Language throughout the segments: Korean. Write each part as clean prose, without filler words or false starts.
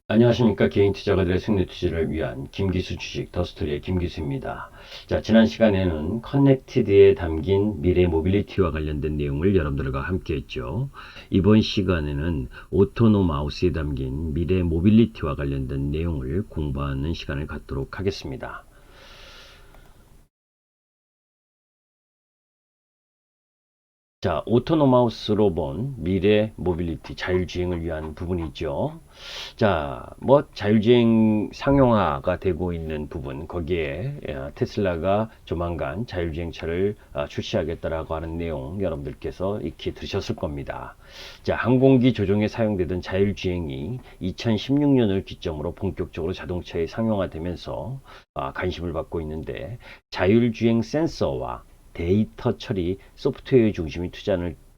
안녕하십니까. 개인 투자가들의 승리 투자를 위한 김기수 주식 더스토리의 김기수입니다. 자, 지난 시간에는 커넥티드에 담긴 미래 모빌리티와 관련된 내용을 여러분들과 함께 했죠. 이번 시간에는 오토노마우스에 담긴 미래 모빌리티와 관련된 내용을 공부하는 시간을 갖도록 하겠습니다. 자, 오토노마우스로 본 미래 모빌리티 자율주행을 위한 부분이죠. 자, 뭐 자율주행 상용화가 되고 있는 부분, 거기에 테슬라가 조만간 자율주행차를 출시하겠다라고 하는 내용 여러분들께서 익히 들으셨을 겁니다. 자, 항공기 조종에 사용되던 자율주행이 2016년을 기점으로 본격적으로 자동차에 상용화되면서 관심을 받고 있는데, 자율주행 센서와 데이터 처리 소프트웨어 중심의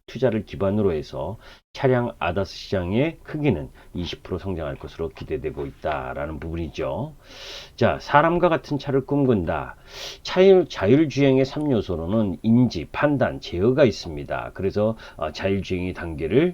투자를 기반으로 해서 차량 ADAS 시장의 크기는 20% 성장할 것으로 기대되고 있다라는 부분이죠. 자, 사람과 같은 차를 꿈꾼다. 자율주행의 3요소로는 인지, 판단, 제어가 있습니다. 그래서 자율주행의 단계를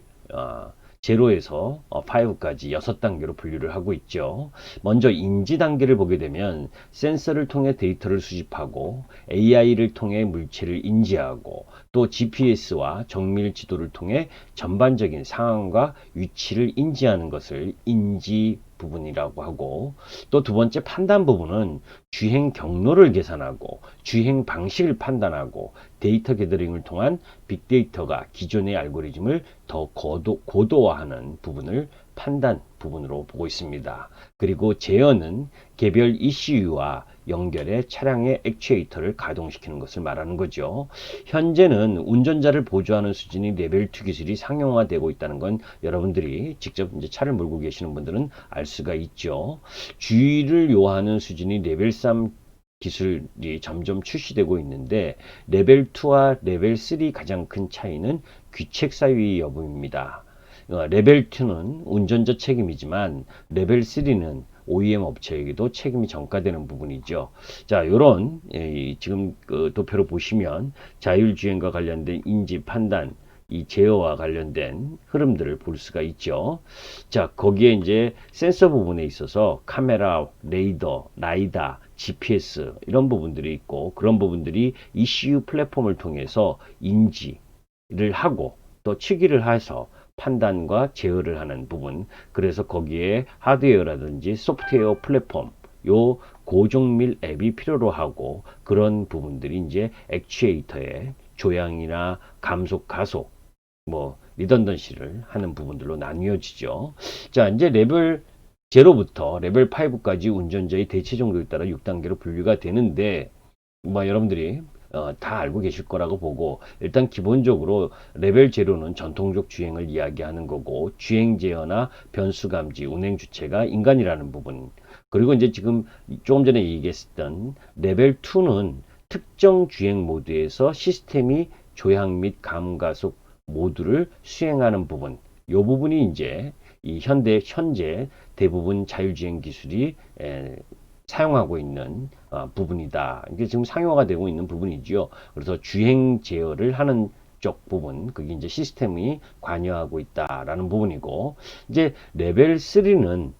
제로에서 5까지 6단계로 분류를 하고 있죠. 먼저 인지 단계를 보게 되면 센서를 통해 데이터를 수집하고 AI를 통해 물체를 인지하고 또 GPS와 정밀 지도를 통해 전반적인 상황과 위치를 인지하는 것을 인지 부분이라고 하고, 또 두 번째 판단 부분은 주행 경로를 계산하고 주행 방식을 판단하고 데이터 게더링을 통한 빅데이터가 기존의 알고리즘을 더 고도화하는 부분을 판단 부분으로 보고 있습니다. 그리고 제어는 개별 ECU와 연결해 차량의 액추에이터를 가동시키는 것을 말하는 거죠. 현재는 운전자를 보조하는 수준의 레벨 2 기술이 상용화되고 있다는 건 여러분들이 직접 이제 차를 몰고 계시는 분들은 알 수가 있죠. 주의를 요하는 수준의 레벨 3 기술이 점점 출시되고 있는데, 레벨 2와 레벨 3 가장 큰 차이는 귀책 사유의 여부입니다. 레벨 2는 운전자 책임이지만 레벨 3는 OEM 업체에게도 책임이 전가되는 부분이죠. 자, 요런 지금 그 도표로 보시면 자율주행과 관련된 인지 판단, 이 제어와 관련된 흐름들을 볼 수가 있죠. 자, 거기에 이제 센서 부분에 있어서 카메라, 레이더, 라이다, GPS 이런 부분들이 있고, 그런 부분들이 ECU 플랫폼을 통해서 인지를 하고 또 치기를 해서 판단과 제어를 하는 부분, 그래서 거기에 하드웨어라든지 소프트웨어 플랫폼, 요 고정밀 앱이 필요로 하고, 그런 부분들이 이제 액추에이터의 조향이나 감속, 가속, 뭐 리던던시를 하는 부분들로 나뉘어지죠. 자, 이제 레벨 0부터 레벨 5까지 운전자의 대체 정도에 따라 6단계로 분류가 되는데, 뭐 여러분들이 다 알고 계실 거라고 보고, 일단 기본적으로 레벨 제로는 전통적 주행을 이야기하는 거고, 주행 제어나 변수 감지, 운행 주체가 인간이라는 부분. 그리고 이제 지금 조금 전에 얘기했던 레벨 2는 특정 주행 모드에서 시스템이 조향 및 감가속 모두를 수행하는 부분. 이 부분이 이제 이 현재 대부분 자율주행 기술이 사용하고 있는 부분이다. 이게 지금 상용화가 되고 있는 부분이지요. 그래서 주행 제어를 하는 쪽 부분, 그게 이제 시스템이 관여하고 있다라는 부분이고, 이제 레벨 3는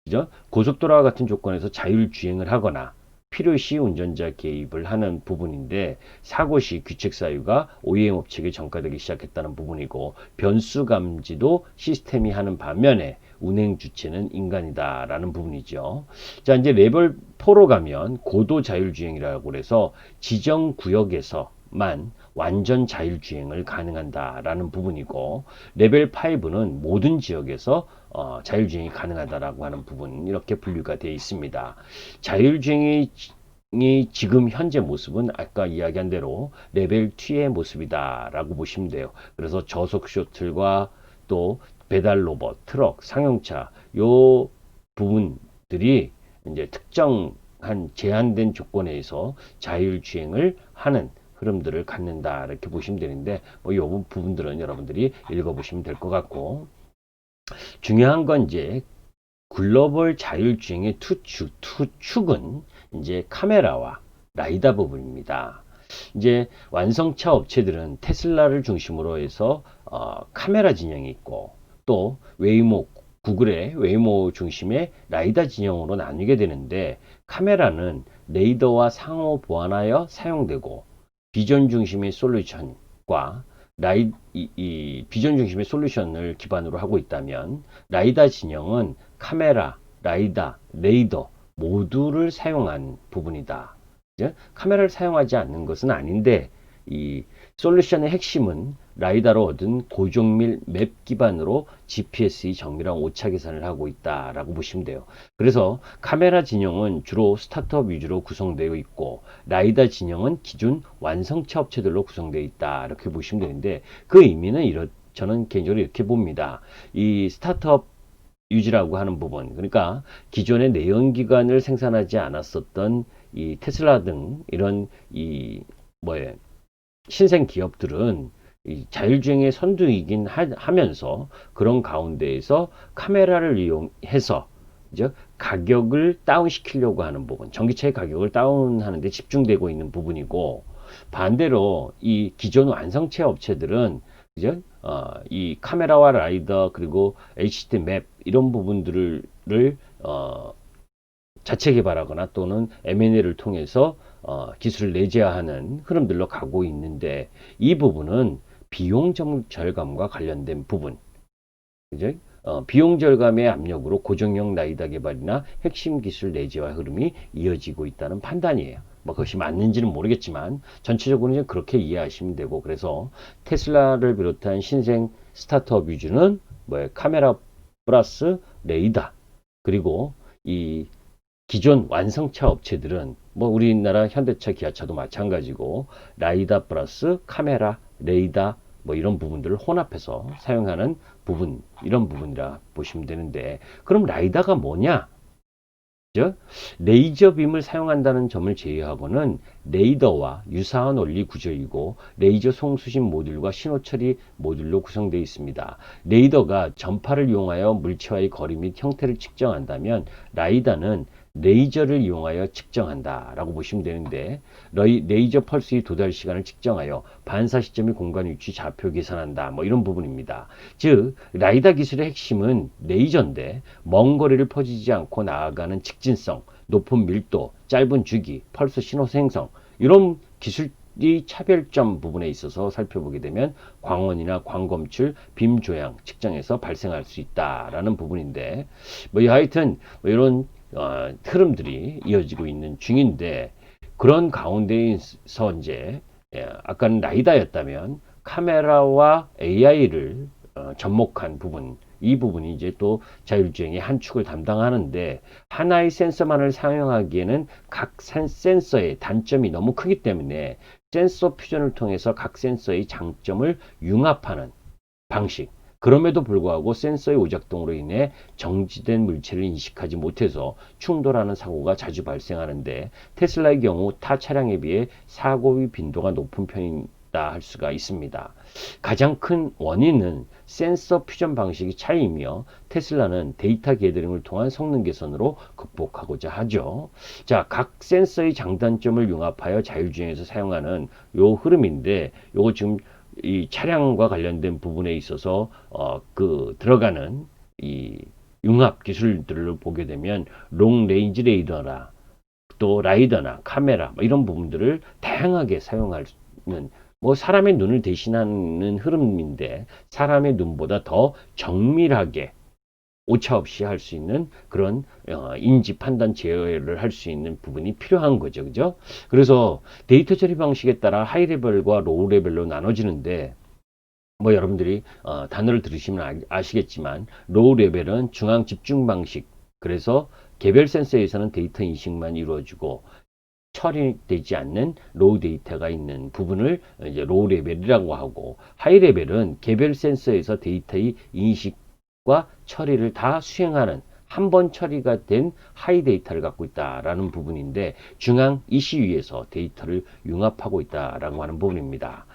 그죠? 고속도로와 같은 조건에서 자율주행을 하거나 필요시 운전자 개입을 하는 부분인데, 사고 시 귀책 사유가 OEM 업체에 전가되기 시작했다는 부분이고, 변수 감지도 시스템이 하는 반면에 운행 주체는 인간이다라는 부분이죠. 자, 이제 레벨 4로 가면 고도 자율주행이라고 해서 지정 구역에서만 완전 자율주행을 가능한다라는 부분이고, 레벨 5는 모든 지역에서 자율주행이 가능하다라고 하는 부분, 이렇게 분류가 되어 있습니다. 자율주행이 지금 현재 모습은 아까 이야기한 대로 레벨 2의 모습이다라고 보시면 돼요. 그래서 저속 셔틀과 또 배달 로봇, 트럭, 상용차, 요 부분들이 이제 특정한 제한된 조건에서 자율주행을 하는 흐름들을 갖는다, 이렇게 보시면 되는데, 뭐 이 부분들은 여러분들이 읽어보시면 될 것 같고, 중요한 건 이제 글로벌 자율주행의 투축은 이제 카메라와 라이다 부분입니다. 이제 완성차 업체들은 테슬라를 중심으로 해서 카메라 진영이 있고, 또 웨이모, 구글의 웨이모 중심의 라이다 진영으로 나뉘게 되는데, 카메라는 레이더와 상호 보완하여 사용되고 비전 중심의 솔루션과 비전 중심의 솔루션을 기반으로 하고 있다면, 라이다 진영은 카메라, 라이다, 레이더 모두를 사용한 부분이다. 카메라를 사용하지 않는 것은 아닌데, 이 솔루션의 핵심은 라이다로 얻은 고정밀 맵 기반으로 GPS의 정밀한 오차 계산을 하고 있다라고 보시면 돼요. 그래서 카메라 진영은 주로 스타트업 위주로 구성되어 있고, 라이다 진영은 기존 완성체 업체들로 구성되어 있다, 이렇게 보시면 되는데, 그 의미는 저는 개인적으로 이렇게 봅니다. 이 스타트업 유지라고 하는 부분, 그러니까 기존의 내연기관을 생산하지 않았었던 이 테슬라 등 이런 신생 기업들은 이 자율주행의 선두이긴 하면서, 그런 가운데에서 카메라를 이용해서 가격을 다운시키려고 하는 부분, 전기차의 가격을 다운하는 데 집중되고 있는 부분이고, 반대로 이 기존 완성체 업체들은 이 카메라와 라이더 그리고 HD 맵 이런 부분들을 자체 개발하거나 또는 M&A를 통해서 기술을 내재하는 흐름들로 가고 있는데, 이 부분은 비용 절감과 관련된 부분, 그죠? 비용 절감의 압력으로 고정형 라이다 개발이나 핵심 기술 내재화 흐름이 이어지고 있다는 판단이에요. 그것이 맞는지는 모르겠지만 전체적으로는 그렇게 이해하시면 되고, 그래서 테슬라를 비롯한 신생 스타트업 위주는 카메라 플러스 레이더, 그리고 이 기존 완성차 업체들은 우리나라 현대차, 기아차도 마찬가지고 라이다 플러스 카메라, 레이더 이런 부분들을 혼합해서 사용하는 부분, 이런 부분이라 보시면 되는데, 그럼 라이다가 뭐냐? 레이저 빔을 사용한다는 점을 제외하고는 레이더와 유사한 원리 구조이고, 레이저 송수신 모듈과 신호 처리 모듈로 구성되어 있습니다. 레이더가 전파를 이용하여 물체와의 거리 및 형태를 측정한다면, 라이다는 레이저를 이용하여 측정한다 라고 보시면 되는데, 레이저 펄스의 도달 시간을 측정하여 반사 시점의 공간 위치 좌표 계산한다, 이런 부분입니다. 즉 라이다 기술의 핵심은 레이저인데, 먼 거리를 퍼지지 않고 나아가는 직진성, 높은 밀도, 짧은 주기, 펄스 신호 생성, 이런 기술이 차별점 부분에 있어서 살펴보게 되면 광원이나 광검출, 빔 조향 측정에서 발생할 수 있다라는 부분인데, 하여튼 이런 흐름들이 이어지고 있는 중인데, 그런 가운데에서 아까는 라이다였다면 카메라와 AI를 접목한 부분, 이 부분이 또 자율주행의 한 축을 담당하는데, 하나의 센서만을 사용하기에는 각 센서의 단점이 너무 크기 때문에 센서 퓨전을 통해서 각 센서의 장점을 융합하는 방식, 그럼에도 불구하고 센서의 오작동으로 인해 정지된 물체를 인식하지 못해서 충돌하는 사고가 자주 발생하는데, 테슬라의 경우 타 차량에 비해 사고의 빈도가 높은 편이다 할 수가 있습니다. 가장 큰 원인은 센서 퓨전 방식의 차이이며, 테슬라는 데이터 게더링을 통한 성능 개선으로 극복하고자 하죠. 자, 각 센서의 장단점을 융합하여 자율주행에서 사용하는 요 흐름인데, 요거 지금 이 차량과 관련된 부분에 있어서 들어가는 이 융합 기술들을 보게 되면 롱 레인지 레이더나 또 라이더나 카메라 이런 부분들을 다양하게 사용하는, 사람의 눈을 대신하는 흐름인데, 사람의 눈보다 더 정밀하게 오차 없이 할 수 있는 그런 인지 판단 제어를 할 수 있는 부분이 필요한 거죠. 그죠? 그래서 데이터 처리 방식에 따라 하이 레벨과 로우 레벨로 나눠지는데, 여러분들이 단어를 들으시면 아시겠지만, 로우 레벨은 중앙 집중 방식, 그래서 개별 센서에서는 데이터 인식만 이루어지고 처리되지 않는 로우 데이터가 있는 부분을 이제 로우 레벨이라고 하고, 하이 레벨은 개별 센서에서 데이터의 인식과 처리를 다 수행하는, 한 번 처리가 된 하이 데이터를 갖고 있다라는 부분인데, 중앙 ECU에서 데이터를 융합하고 있다라고 하는 부분입니다.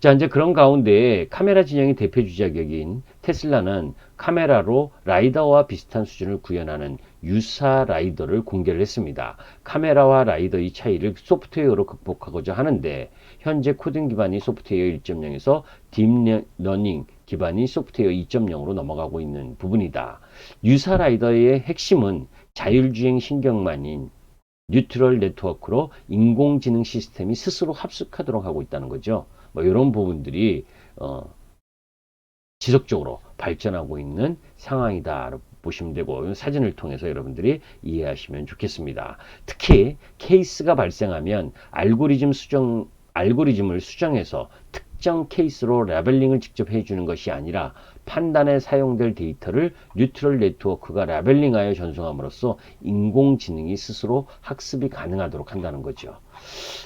자, 이제 그런 가운데 카메라 진영의 대표 주자격인 테슬라는 카메라로 라이더와 비슷한 수준을 구현하는 유사 라이더를 공개를 했습니다. 카메라와 라이더의 차이를 소프트웨어로 극복하고자 하는데, 현재 코딩 기반이 소프트웨어 1.0에서 딥러닝 기반이 소프트웨어 2.0으로 넘어가고 있는 부분이다. 유사 라이더의 핵심은 자율주행 신경만인 뉴트럴 네트워크로 인공지능 시스템이 스스로 합숙하도록 하고 있다는 거죠. 뭐 이런 부분들이 지속적으로 발전하고 있는 상황이다 보시면 되고, 사진을 통해서 여러분들이 이해하시면 좋겠습니다. 특히 케이스가 발생하면 알고리즘을 수정해서 특정 케이스로 라벨링을 직접 해주는 것이 아니라 판단에 사용될 데이터를 뉴트럴 네트워크가 라벨링하여 전송함으로써 인공지능이 스스로 학습이 가능하도록 한다는 거죠.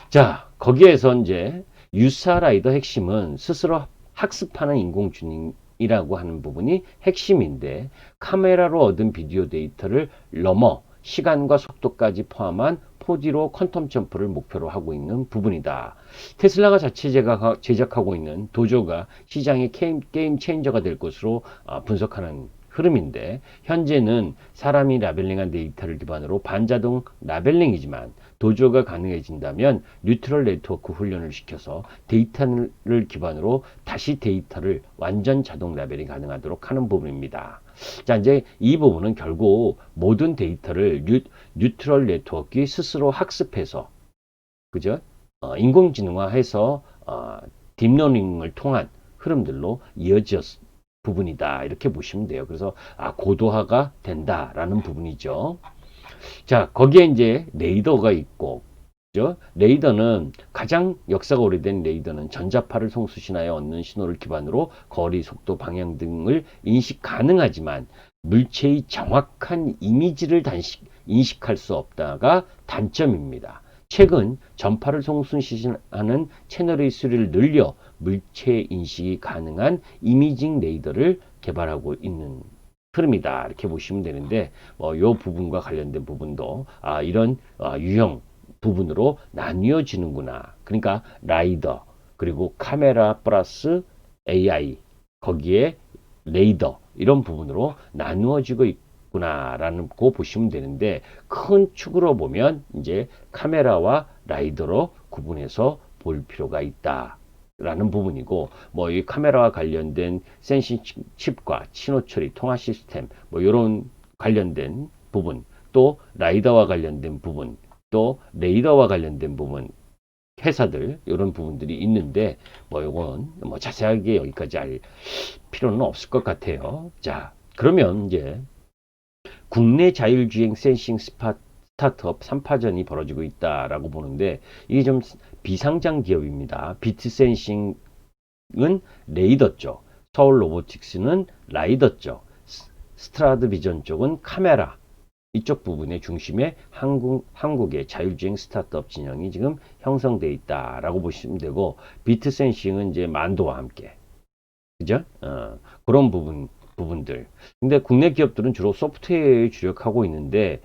자, 거기에서 이제 유사 라이더 핵심은 스스로 학습하는 인공지능이라고 하는 부분이 핵심인데, 카메라로 얻은 비디오 데이터를 넘어 시간과 속도까지 포함한 4D로 퀀텀 점프를 목표로 하고 있는 부분이다. 테슬라가 자체 제작하고 있는 도조가 시장의 게임 체인저가 될 것으로 분석하는 흐름인데, 현재는 사람이 라벨링한 데이터를 기반으로 반자동 라벨링이지만 도조가 가능해진다면 뉴트럴 네트워크 훈련을 시켜서 데이터를 기반으로 다시 데이터를 완전 자동 라벨이 가능하도록 하는 부분입니다. 자, 이제 이 부분은 결국 모든 데이터를 뉴트럴 네트워크가 스스로 학습해서, 그죠? 인공지능화해서 딥러닝을 통한 흐름들로 이어졌 부분이다, 이렇게 보시면 돼요. 그래서 고도화가 된다라는 부분이죠. 자, 거기에 이제 레이더가 있고, 그죠? 레이더는 가장 역사가 오래된 레이더는 전자파를 송수신하여 얻는 신호를 기반으로 거리, 속도, 방향 등을 인식 가능하지만 물체의 정확한 이미지를 인식할 수 없다가 단점입니다. 최근 전파를 송수신하는 채널의 수를 늘려 물체 인식이 가능한 이미징 레이더를 개발하고 있는 흐름이다, 이렇게 보시면 되는데, 이 부분과 관련된 부분도 이런 유형 부분으로 나뉘어지는구나. 그러니까 라이더, 그리고 카메라 플러스 AI, 거기에 레이더, 이런 부분으로 나누어지고 있구나라는 거 보시면 되는데, 큰 축으로 보면 이제 카메라와 라이더로 구분해서 볼 필요가 있다 라는 부분이고, 이 카메라와 관련된 센싱 칩과 신호 처리, 통화 시스템, 이런 관련된 부분, 또 라이더와 관련된 부분, 또 레이더와 관련된 부분, 회사들, 이런 부분들이 있는데, 이건 자세하게 여기까지 알 필요는 없을 것 같아요. 자, 그러면 이제 국내 자율주행 센싱 스타트업 3파전이 벌어지고 있다라고 보는데, 이게 좀 비상장 기업입니다. 비트센싱은 레이더 쪽, 서울 로보틱스는 라이더 쪽, 스트라드 비전 쪽은 카메라, 이쪽 부분의 중심에 한국의 자율주행 스타트업 진영이 지금 형성되어 있다라고 보시면 되고, 비트센싱은 이제 만도와 함께, 그죠? 그런 부분들. 근데 국내 기업들은 주로 소프트웨어에 주력하고 있는데,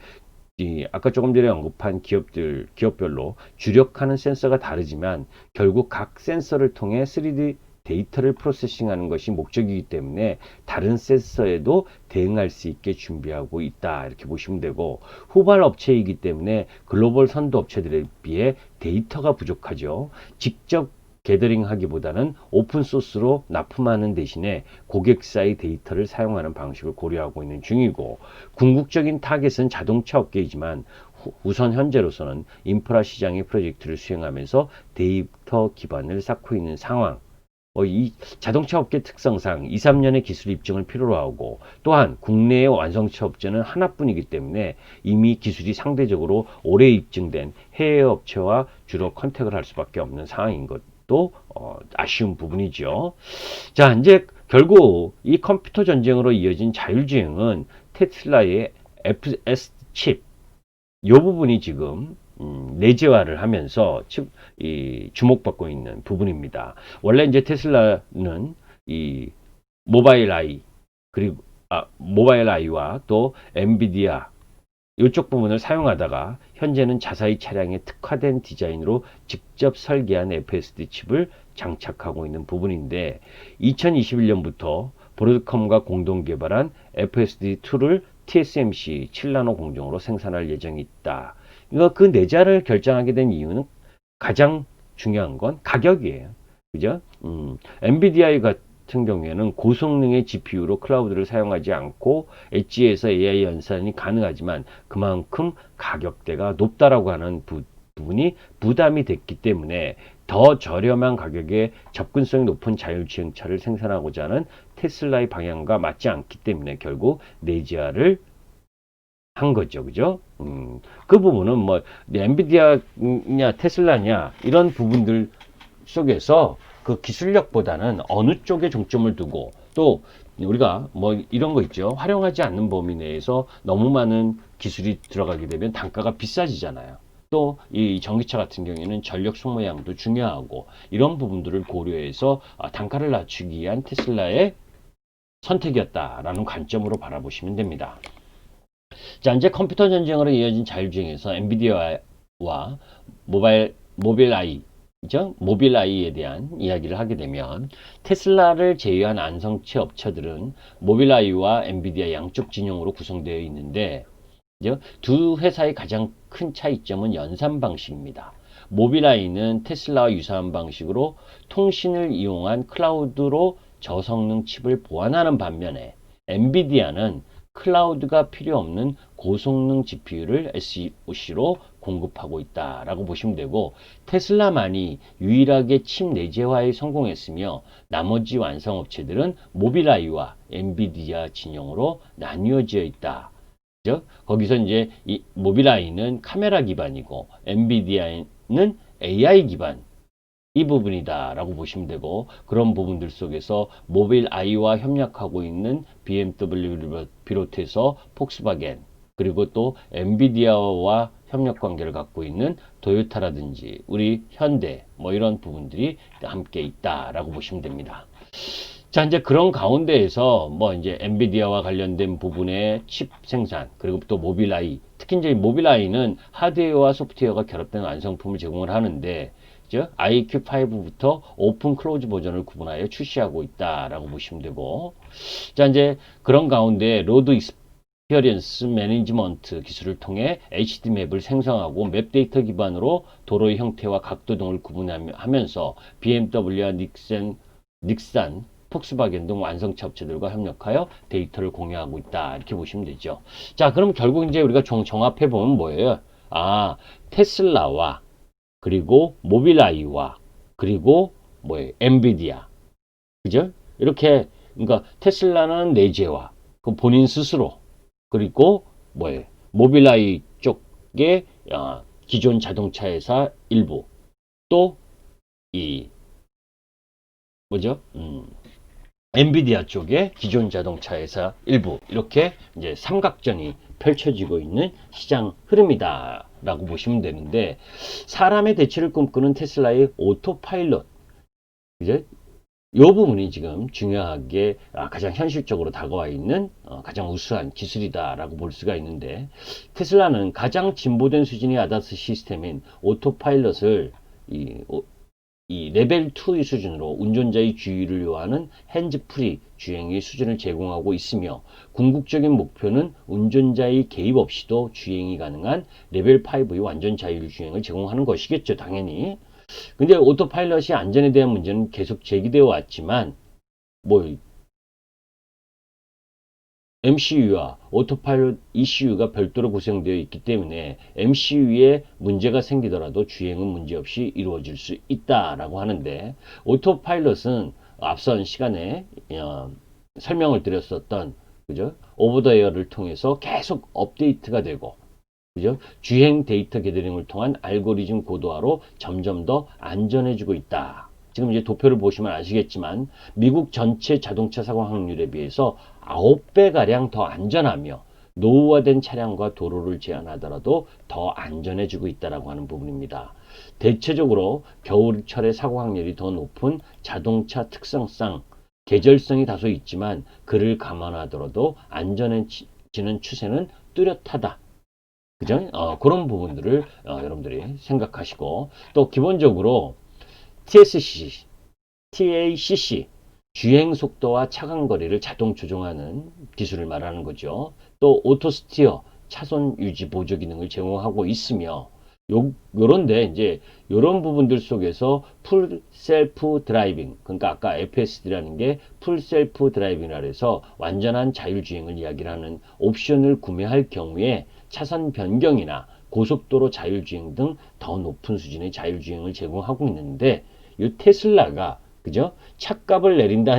아까 조금 전에 언급한 기업별로 주력하는 센서가 다르지만 결국 각 센서를 통해 3D 데이터를 프로세싱하는 것이 목적이기 때문에 다른 센서에도 대응할 수 있게 준비하고 있다, 이렇게 보시면 되고, 후발 업체이기 때문에 글로벌 선도 업체들에 비해 데이터가 부족하죠. 직접 게더링하기보다는 오픈소스로 납품하는 대신에 고객사의 데이터를 사용하는 방식을 고려하고 있는 중이고, 궁극적인 타겟은 자동차 업계이지만 우선 현재로서는 인프라 시장의 프로젝트를 수행하면서 데이터 기반을 쌓고 있는 상황. 이 자동차 업계 특성상 2, 3년의 기술 입증을 필요로 하고, 또한 국내의 완성차 업체는 하나뿐이기 때문에 이미 기술이 상대적으로 오래 입증된 해외 업체와 주로 컨택을 할 수밖에 없는 상황인 것도 아쉬운 부분이죠. 자, 이제 결국 이 컴퓨터 전쟁으로 이어진 자율주행은 테슬라의 FS 칩, 이 부분이 지금 내재화를 하면서 주목받고 있는 부분입니다. 원래 이제 테슬라는 이 모바일 아이, 그리고 모바일 아이와 또 엔비디아 이쪽 부분을 사용하다가 현재는 자사의 차량에 특화된 디자인으로 직접 설계한 FSD 칩을 장착하고 있는 부분인데, 2021년부터 브로드컴과 공동 개발한 FSD2를 TSMC 7나노 공정으로 생산할 예정이 있다. 그 내자를 결정하게 된 이유는 가장 중요한 건 가격이에요. 그죠? 엔비디아의 같은 경우에는 고성능의 GPU로 클라우드를 사용하지 않고 엣지에서 AI 연산이 가능하지만 그만큼 가격대가 높다라고 하는 부분이 부담이 됐기 때문에 더 저렴한 가격에 접근성이 높은 자율주행차를 생산하고자 하는 테슬라의 방향과 맞지 않기 때문에 결국 내재화를 한 거죠. 그죠? 그 부분은 뭐 엔비디아냐 테슬라냐 이런 부분들 속에서 그 기술력보다는 어느 쪽에 중점을 두고 또 우리가 뭐 이런 거 있죠. 활용하지 않는 범위 내에서 너무 많은 기술이 들어가게 되면 단가가 비싸지잖아요. 또 이 전기차 같은 경우에는 전력 소모량도 중요하고 이런 부분들을 고려해서 단가를 낮추기 위한 테슬라의 선택이었다라는 관점으로 바라보시면 됩니다. 자, 이제 컴퓨터 전쟁으로 이어진 자율주행에서 엔비디아와 모빌아이, 그죠? 모빌아이에 대한 이야기를 하게 되면 테슬라를 제외한 안성체 업체들은 모빌아이와 엔비디아 양쪽 진영으로 구성되어 있는데 그죠? 두 회사의 가장 큰 차이점은 연산 방식입니다. 모빌아이는 테슬라와 유사한 방식으로 통신을 이용한 클라우드로 저성능 칩을 보완하는 반면에 엔비디아는 클라우드가 필요 없는 고성능 GPU를 SoC로 공급하고 있다라고 보시면 되고 테슬라만이 유일하게 칩 내재화에 성공했으며 나머지 완성업체들은 모빌아이와 엔비디아 진영으로 나뉘어져 있다. 거기서 이제 이 모빌아이는 카메라 기반이고 엔비디아는 AI 기반 이 부분이다라고 보시면 되고 그런 부분들 속에서 모빌아이와 협력하고 있는 BMW를 비롯해서 폭스바겐 그리고 또 엔비디아와 협력 관계를 갖고 있는 도요타라든지 우리 현대 뭐 이런 부분들이 함께 있다라고 보시면 됩니다. 자, 이제 그런 가운데에서 뭐 이제 엔비디아와 관련된 부분의 칩 생산 그리고 또 모빌아이 특히 이제 모빌아이는 하드웨어와 소프트웨어가 결합된 완성품을 제공을 하는데 IQ5부터 오픈 클로즈 버전을 구분하여 출시하고 있다라고 보시면 되고 자 이제 그런 가운데 로드 익스피리언스 매니지먼트 기술을 통해 HD 맵을 생성하고 맵 데이터 기반으로 도로의 형태와 각도 등을 구분하면서 BMW와 닉산 폭스바겐 등 완성차 업체들과 협력하여 데이터를 공유하고 있다 이렇게 보시면 되죠. 자 그럼 결국 이제 우리가 종합해 보면 뭐예요? 테슬라와 그리고 모빌아이와 그리고 뭐예요? 엔비디아. 그죠? 이렇게 그러니까 테슬라는 내재화. 그 본인 스스로. 그리고 뭐예요? 모빌아이 쪽에 기존 자동차 회사 일부. 또 이 뭐죠? 엔비디아 쪽에 기존 자동차 회사 일부. 이렇게 이제 삼각전이 펼쳐지고 있는 시장 흐름이다. 라고 보시면 되는데 사람의 대체를 꿈꾸는 테슬라의 오토파일럿 이제 이 부분이 지금 중요하게 가장 현실적으로 다가와 있는 가장 우수한 기술이다라고 볼 수가 있는데 테슬라는 가장 진보된 수준의 아다스 시스템인 오토파일럿을 이 레벨 2의 수준으로 운전자의 주의를 요하는 핸즈프리 주행의 수준을 제공하고 있으며 궁극적인 목표는 운전자의 개입 없이도 주행이 가능한 레벨 5의 완전 자율 주행을 제공하는 것이겠죠, 당연히. 근데 오토파일럿이 안전에 대한 문제는 계속 제기되어 왔지만 뭐 MCU와 오토파일럿 ECU가 별도로 구성되어 있기 때문에 MCU에 문제가 생기더라도 주행은 문제없이 이루어질 수 있다라고 하는데 오토파일럿은 앞선 시간에 설명을 드렸었던 그죠? 오버 더 에어를 통해서 계속 업데이트가 되고 그죠? 주행 데이터 게더링을 통한 알고리즘 고도화로 점점 더 안전해지고 있다. 지금 이제 도표를 보시면 아시겠지만 미국 전체 자동차 사고 확률에 비해서 9배가량 더 안전하며 노후화된 차량과 도로를 제한하더라도 더 안전해지고 있다고 하는 부분입니다. 대체적으로 겨울철에 사고 확률이 더 높은 자동차 특성상 계절성이 다소 있지만 그를 감안하더라도 안전해지는 추세는 뚜렷하다. 그죠? 그런 부분들을 여러분들이 생각하시고 또 기본적으로 TACC 주행 속도와 차간 거리를 자동 조정하는 기술을 말하는 거죠. 또 오토스티어 차선 유지 보조 기능을 제공하고 있으며 요런데 이제 요런 부분들 속에서 풀 셀프 드라이빙, 그러니까 아까 FSD라는 게 풀 셀프 드라이빙이라 해서 완전한 자율주행을 이야기를 하는 옵션을 구매할 경우에 차선 변경이나 고속도로 자율주행 등 더 높은 수준의 자율주행을 제공하고 있는데, 이 테슬라가 그죠? 차값을 내린다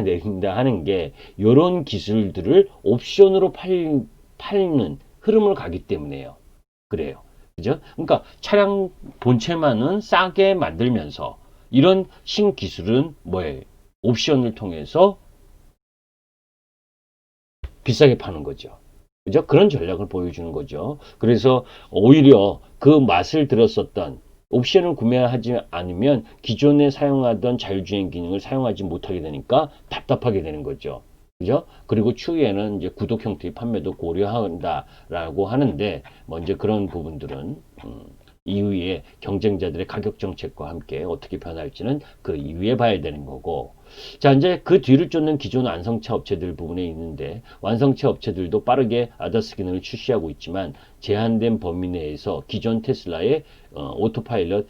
하는 게 요런 기술들을 옵션으로 팔는 흐름을 가기 때문에요. 그래요. 그죠? 그러니까 차량 본체만은 싸게 만들면서 이런 신기술은 뭐예요? 옵션을 통해서 비싸게 파는 거죠. 그죠? 그런 전략을 보여주는 거죠. 그래서 오히려 그 맛을 들었었던 옵션을 구매하지 않으면 기존에 사용하던 자율주행 기능을 사용하지 못하게 되니까 답답하게 되는 거죠. 그죠? 그리고 추후에는 이제 구독 형태의 판매도 고려한다라고 하는데, 먼저 그런 부분들은 이후에 경쟁자들의 가격 정책과 함께 어떻게 변할지는 그 이후에 봐야 되는 거고, 자, 이제 그 뒤를 쫓는 기존 완성차 업체들 부분에 있는데, 완성차 업체들도 빠르게 아다스 기능을 출시하고 있지만 제한된 범위 내에서 기존 테슬라의 오토파일럿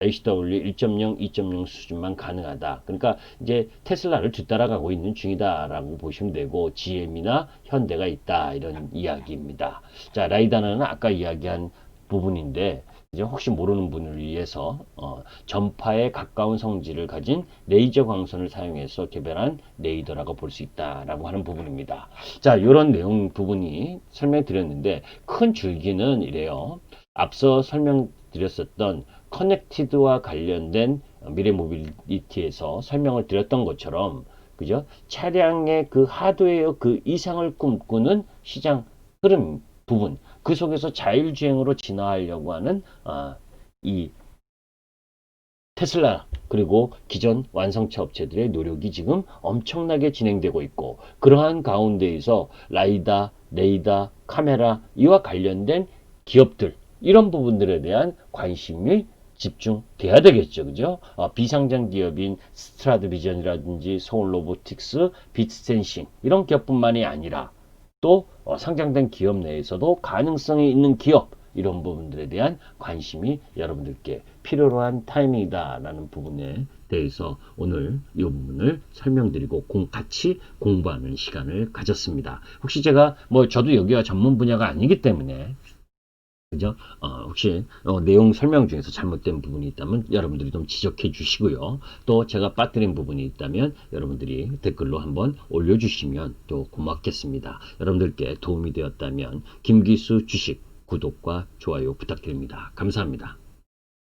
HW 1.0, 2.0 수준만 가능하다. 그러니까 이제 테슬라를 뒤따라가고 있는 중이다라고 보시면 되고, GM이나 현대가 있다, 이런 이야기입니다. 자, 라이다나는 아까 이야기한 부분인데, 이제 혹시 모르는 분을 위해서 전파에 가까운 성질을 가진 레이저 광선을 사용해서 개발한 레이더라고 볼 수 있다라고 하는 부분입니다. 자, 이런 내용 부분이 설명드렸는데, 큰 줄기는 이래요. 앞서 설명드렸었던 커넥티드와 관련된 미래 모빌리티에서 설명을 드렸던 것처럼, 그죠? 차량의 그 하드웨어 그 이상을 꿈꾸는 시장 흐름 부분, 그 속에서 자율주행으로 진화하려고 하는 이 테슬라 그리고 기존 완성차 업체들의 노력이 지금 엄청나게 진행되고 있고, 그러한 가운데에서 라이다, 레이다, 카메라 이와 관련된 기업들, 이런 부분들에 대한 관심이 집중돼야 되겠죠. 그죠? 비상장 기업인 스트라드 비전이라든지 소울 로보틱스, 비트센싱 이런 기업뿐만이 아니라 또 상장된 기업 내에서도 가능성이 있는 기업, 이런 부분들에 대한 관심이 여러분들께 필요로 한 타이밍이다라는 부분에 대해서 오늘 이 부분을 설명드리고 같이 공부하는 시간을 가졌습니다. 혹시 제가 저도 여기가 전문 분야가 아니기 때문에, 그죠? 혹시 내용 설명 중에서 잘못된 부분이 있다면 여러분들이 좀 지적해 주시고요. 또 제가 빠뜨린 부분이 있다면 여러분들이 댓글로 한번 올려주시면 또 고맙겠습니다. 여러분들께 도움이 되었다면 김기수 주식 구독과 좋아요 부탁드립니다. 감사합니다.